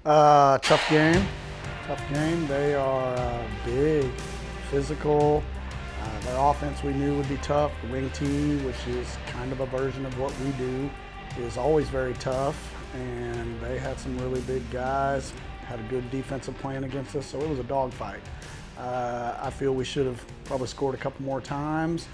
Tough game. Tough game. They are big, physical. Their offense we knew would be tough. The wing T, which is kind of a version of what we do, is always very tough. And they had some really big guys. Had a good defensive plan against us, so it was a dogfight. I feel we should have probably scored a couple more times,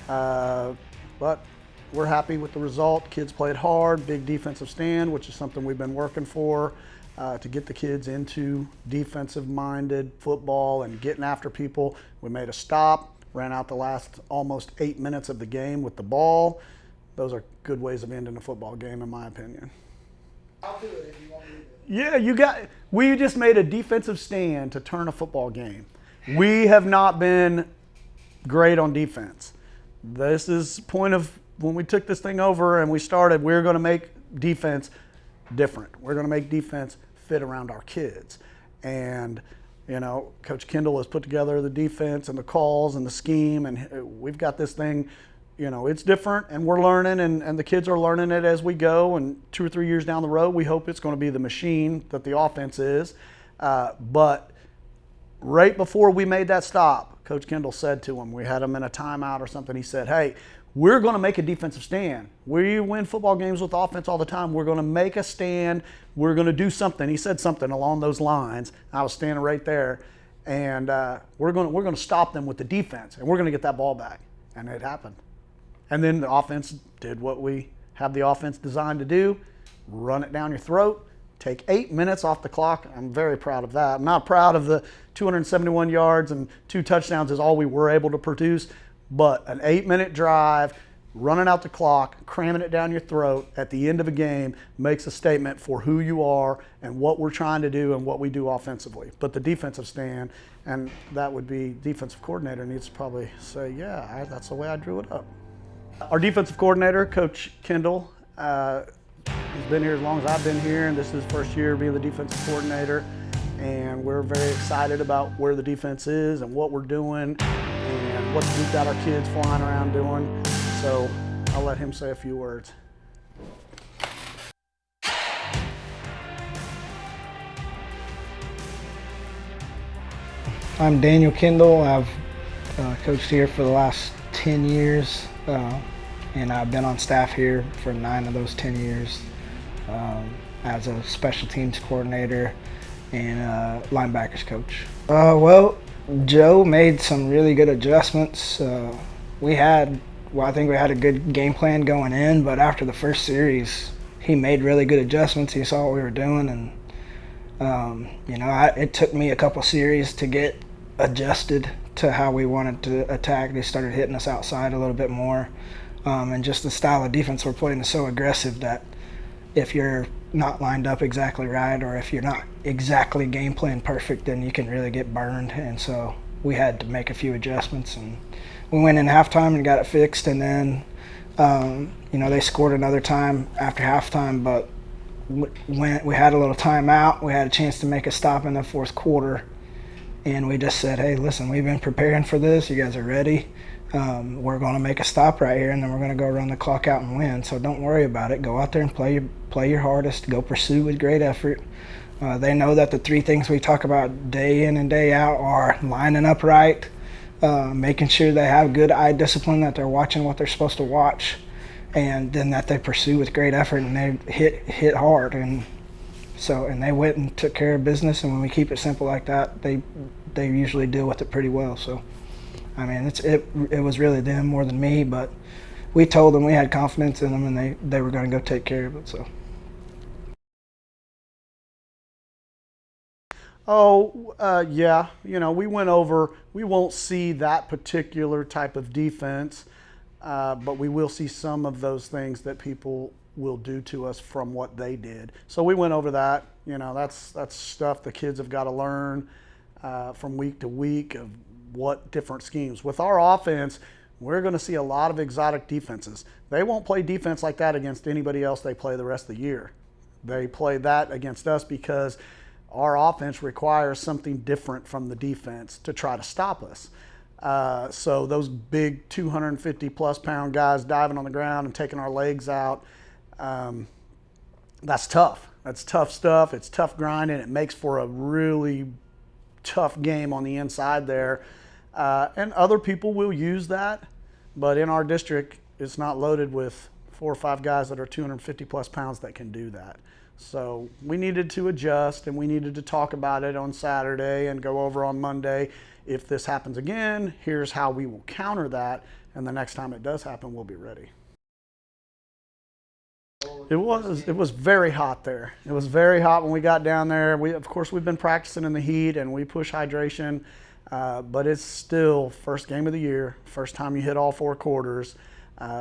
but we're happy with the result. Kids played hard, big defensive stand, which is something we've been working for to get the kids into defensive-minded football and getting after people. We made a stop, ran out the last almost 8 minutes of the game with the ball. Those are good ways of ending a football game, in my opinion. I'll do it if you want me to do it. Yeah, we just made a defensive stand to turn a football game. We have not been great on defense. This is the point of when we took this thing over and we started, we're going to make defense different. We're going to make defense fit around our kids. And, Coach Kendall has put together the defense and the calls and the scheme, and we've got this thing, it's different, and we're learning, and the kids are learning it as we go. And 2 or 3 years down the road, we hope it's going to be the machine that the offense is. But right before we made that stop, Coach Kendall said to him, we had him in a timeout or something, he said, hey, we're going to make a defensive stand. We win football games with offense all the time. We're going to make a stand. We're going to do something. He said something along those lines. I was standing right there, and we're going to stop them with the defense, and we're going to get that ball back. And it happened. And then the offense did what we have the offense designed to do, run it down your throat, take 8 minutes off the clock. I'm very proud of that. I'm not proud of the 271 yards and 2 touchdowns is all we were able to produce, but an 8-minute drive, running out the clock, cramming it down your throat at the end of a game makes a statement for who you are and what we're trying to do and what we do offensively. But the defensive stand, and that would be defensive coordinator needs to probably say, yeah, that's the way I drew it up. Our defensive coordinator, Coach Kendall, he's been here as long as I've been here, and this is his first year being the defensive coordinator. And we're very excited about where the defense is and what we're doing and what we've got our kids flying around doing. So I'll let him say a few words. I'm Daniel Kendall. I've coached here for the last 10 years, and I've been on staff here for 9 of those 10 years as a special teams coordinator and linebackers coach. Well, Joe made some really good adjustments. I think we had a good game plan going in, but after the first series, he made really good adjustments. He saw what we were doing, and it took me a couple series to get adjusted to how we wanted to attack. They started hitting us outside a little bit more, and just the style of defense we're playing is so aggressive that if you're not lined up exactly right, or if you're not exactly game plan perfect, then you can really get burned. And so we had to make a few adjustments, and we went in halftime and got it fixed. And then they scored another time after halftime, but when we had a little timeout, we had a chance to make a stop in the fourth quarter, and we just said, hey, listen, we've been preparing for this. You guys are ready. We're going to make a stop right here, and then we're going to go run the clock out and win. So don't worry about it. Go out there and play your hardest. Go pursue with great effort. They know that the 3 things we talk about day in and day out are lining up right, making sure they have good eye discipline, that they're watching what they're supposed to watch, and then that they pursue with great effort and they hit hard. And they went and took care of business. And when we keep it simple like that, they usually deal with it pretty well. So. I mean, it was really them more than me, but we told them we had confidence in them, and they were going to go take care of it. So. Yeah, we went over. We won't see that particular type of defense, but we will see some of those things that people will do to us from what they did. So we went over that. That's stuff the kids have got to learn from week to week of what different schemes. With our offense, we're going to see a lot of exotic defenses. They won't play defense like that against anybody else they play the rest of the year. They play that against us because our offense requires something different from the defense to try to stop us. So those big 250-plus pound guys diving on the ground and taking our legs out, that's tough. That's tough stuff. It's tough grind, and it makes for a really tough game on the inside there. And other people will use that, but in our district, it's not loaded with 4 or 5 guys that are 250 plus pounds that can do that. So we needed to adjust, and we needed to talk about it on Saturday and go over on Monday. If this happens again, here's how we will counter that, and the next time it does happen, we'll be ready. It was very hot there. It was very hot when we got down there. Of course, we've been practicing in the heat, and we push hydration, but it's still first game of the year, first time you hit all 4 quarters.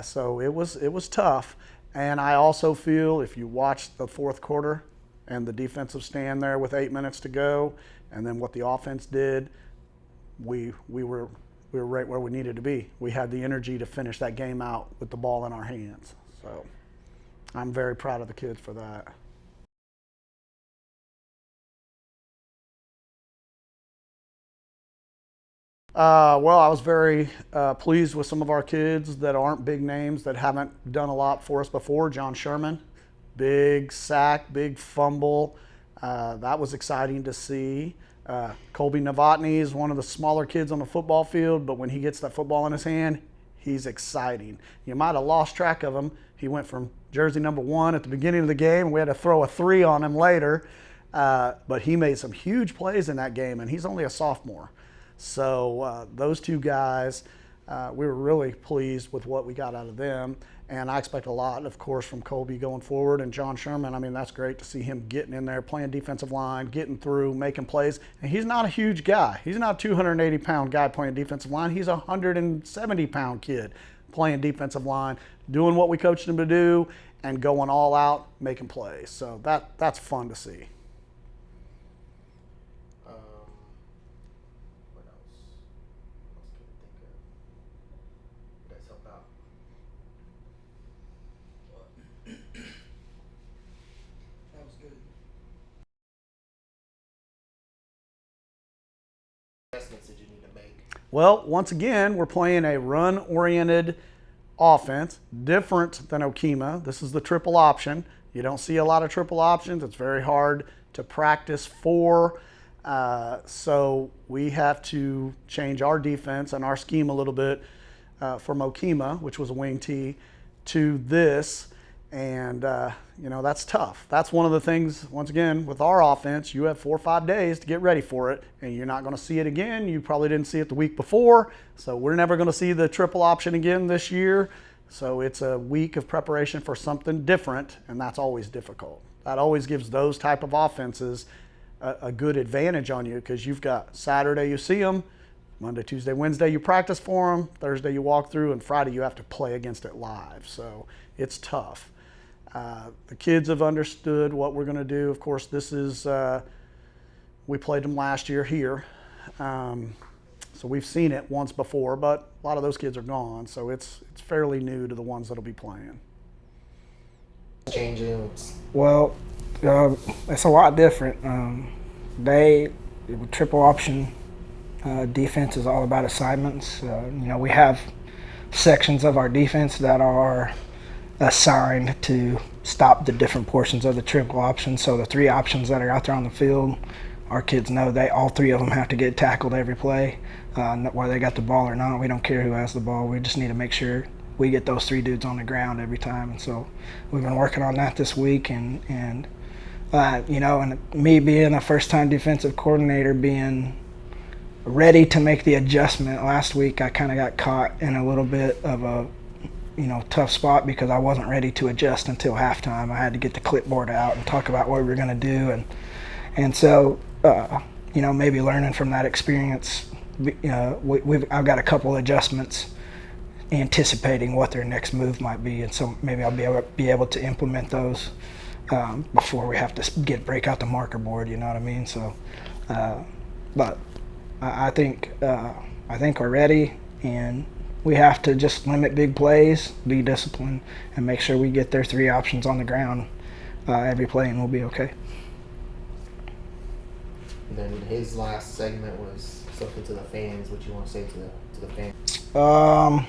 So it was tough. And I also feel if you watch the 4th quarter and the defensive stand there with 8 minutes to go, and then what the offense did, we were right where we needed to be. We had the energy to finish that game out with the ball in our hands. So I'm very proud of the kids for that. Well, I was very pleased with some of our kids that aren't big names, that haven't done a lot for us before. John Sherman, big sack, big fumble. That was exciting to see. Colby Novotny is one of the smaller kids on the football field, but when he gets that football in his hand, he's exciting. You might have lost track of him. He went from jersey number 1 at the beginning of the game. We had to throw a 3 on him later, but he made some huge plays in that game, and he's only a sophomore. So those 2 guys, we were really pleased with what we got out of them. And I expect a lot, of course, from Colby going forward. And John Sherman, I mean, that's great to see him getting in there, playing defensive line, getting through, making plays. And he's not a huge guy. He's not a 280-pound guy playing defensive line. He's a 170-pound kid playing defensive line, doing what we coached him to do, and going all out, making plays. So that's fun to see. Adjustments that you need to make? Well, once again, we're playing a run-oriented offense, different than Okemah. This is the triple option. You don't see a lot of triple options. It's very hard to practice for. So we have to change our defense and our scheme a little bit from Okemah, which was a wing tee, to this. And, that's tough. That's one of the things, once again, with our offense, you have 4 or 5 days to get ready for it, and you're not going to see it again. You probably didn't see it the week before, so we're never going to see the triple option again this year. So it's a week of preparation for something different, and that's always difficult. That always gives those type of offenses a good advantage on you, because you've got Saturday you see them, Monday, Tuesday, Wednesday you practice for them, Thursday you walk through, and Friday you have to play against it live. So it's tough. The kids have understood what we're going to do. Of course, this is, we played them last year here. So we've seen it once before, but a lot of those kids are gone. So it's fairly new to the ones that'll be playing. Changing. Well, it's a lot different. Triple option defense is all about assignments. We have sections of our defense that are assigned to stop the different portions of the triple option. So the 3 options that are out there on the field, our kids know all 3 of them have to get tackled every play, whether they got the ball or not. We don't care who has the ball. We just need to make sure we get those 3 dudes on the ground every time. And so we've been working on that this week. And me being a first-time defensive coordinator, being ready to make the adjustment last week, I kind of got caught in a little bit of a tough spot because I wasn't ready to adjust until halftime. I had to get the clipboard out and talk about what we were going to do, and so maybe learning from that experience, I've got a couple adjustments anticipating what their next move might be, and so maybe I'll be able to implement those before we have to break out the marker board. You know what I mean? So, but I think we're ready, and we have to just limit big plays, be disciplined, and make sure we get their 3 options on the ground every play, and we'll be okay. And then his last segment was something to the fans. What you want to say to the fans? Well,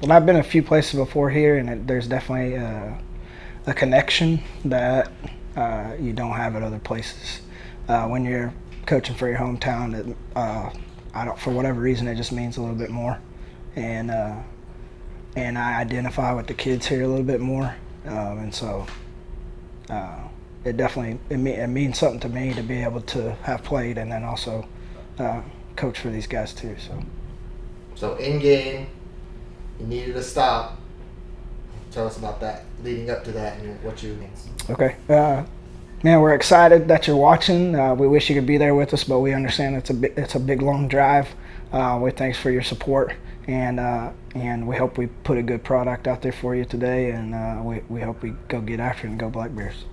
I've been a few places before here, and there's definitely a connection that you don't have at other places. When you're coaching for your hometown, for whatever reason, it just means a little bit more, and I identify with the kids here a little bit more, and so it definitely it means something to me to be able to have played and then also coach for these guys too. So in game, you needed a stop. Tell us about that, leading up to that, and what you mean. Okay. Man, we're excited that you're watching. We wish you could be there with us, but we understand it's a big long drive. We thanks for your support, and we hope we put a good product out there for you today, and we hope we go get after it and go Black Bears.